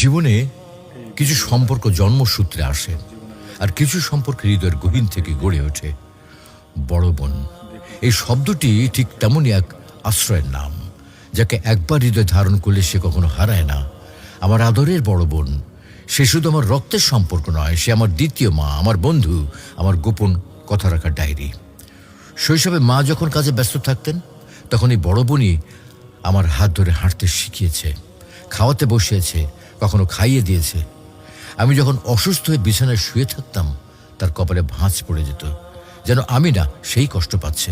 জীবনে কিছু সম্পর্ক জন্মসূত্রে আসে, আর কিছু সম্পর্ক হৃদয়ের গহীন থেকে গড়ে ওঠে। বড় বোন, এই শব্দটি ঠিক তেমনই এক আশ্রয়ের নাম, যাকে একবার হৃদয় ধারণ করলে সে কখনো হারায় না। আমার আদরের বড় বোন, সে শুধু আমার রক্তের সম্পর্ক নয়, সে আমার দ্বিতীয় মা, আমার বন্ধু, আমার গোপন কথা রাখার ডায়েরি। শৈশবে মা যখন কাজে ব্যস্ত থাকতেন, তখন এই বড় বোনই আমার হাত ধরে হাঁটতে শিখিয়েছে, খাওয়াতে বসিয়েছে, কখনো খাইয়ে দিয়েছে। আমি যখন অসুস্থ হয়ে বিছানায় শুয়ে থাকতাম, তার কপালে ভাঁজ পড়ে যেত, যেন আমি না সেই কষ্ট পাচ্ছে।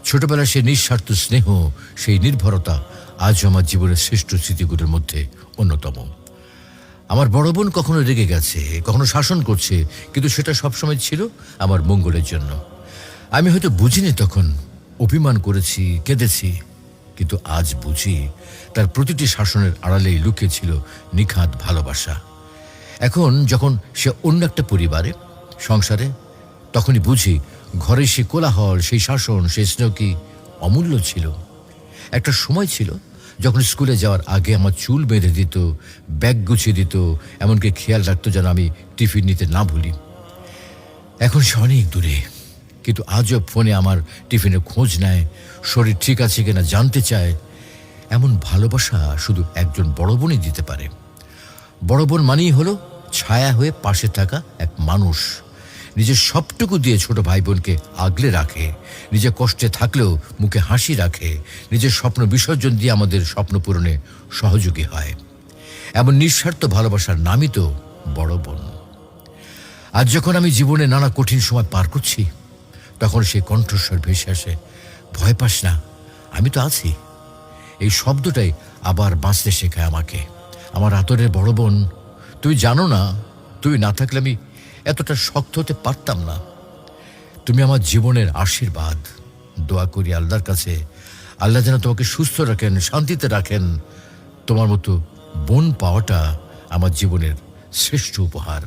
ছোটবেলার সেই নিঃস্বার্থ স্নেহ, সেই নির্ভরতা আজও আমার জীবনের শ্রেষ্ঠ স্মৃতিগুলোর মধ্যে অন্যতম। আমার বড় বোন কখনো রেগে গেছে, কখনো শাসন করছে, কিন্তু সেটা সবসময় ছিল আমার মঙ্গলের জন্য। আমি হয়তো বুঝিনি তখন, অভিমান করেছি, কেঁদেছি, কিন্তু আজ বুঝি তার প্রতিটি শাসনের আড়ালেই লুকিয়ে ছিল নিখাদ ভালোবাসা। এখন যখন সে অন্য একটা পরিবারে, সংসারে, তখনই বুঝি ঘরে সেই কোলাহল, সেই শাসন, সেই স্নেহ কি অমূল্য ছিল। একটা সময় ছিল যখন স্কুলে যাওয়ার আগে আমার চুল বেঁধে দিত, ব্যাগ গুছিয়ে দিত, এমনকি খেয়াল রাখতো যেন আমি টিফিন নিতে না ভুলি। এখন সে অনেক দূরে, কিন্তু আজও ফোনে আমার টিফিনের খোঁজ নেয়, শরীর ঠিক আছে কিনা জানতে চায়। এমন ভালোবাসা শুধু একজন বড় বোনই দিতে পারে। বড় বোন মানেই হলো ছায়া হয়ে পাশে থাকা এক মানুষ, নিজের সবটুকু দিয়ে ছোট ভাই বোনকে আগলে রাখে, নিজে কষ্টে থাকলেও মুখে হাসি রাখে, নিজের স্বপ্ন বিসর্জন দিয়ে আমাদের স্বপ্ন পূরণে সহযোগী হয়। এমন নিঃস্বার্থ ভালোবাসার নামই তো বড় বোন। আজ যখন আমি জীবনে নানা কঠিন সময় পার করছি, তখন সেই কণ্ঠস্বর ভেসে আসে, ভয় পাস না, আমি তো আছি। এই শব্দটাই আবার বাঁচতে শেখায় আমাকে। আমার আদরের বড় বোন, তুই জানো না, তুই না থাকলে আমি এতটা শক্ত হতে পারতাম না। তুমি আমার জীবনের আশীর্বাদ। দোয়া করি আল্লাহর কাছে, আল্লাহ যেন তোমাকে সুস্থ রাখেন, শান্তিতে রাখেন। তোমার মতো বোন পাওয়াটা আমার জীবনের শ্রেষ্ঠ উপহার।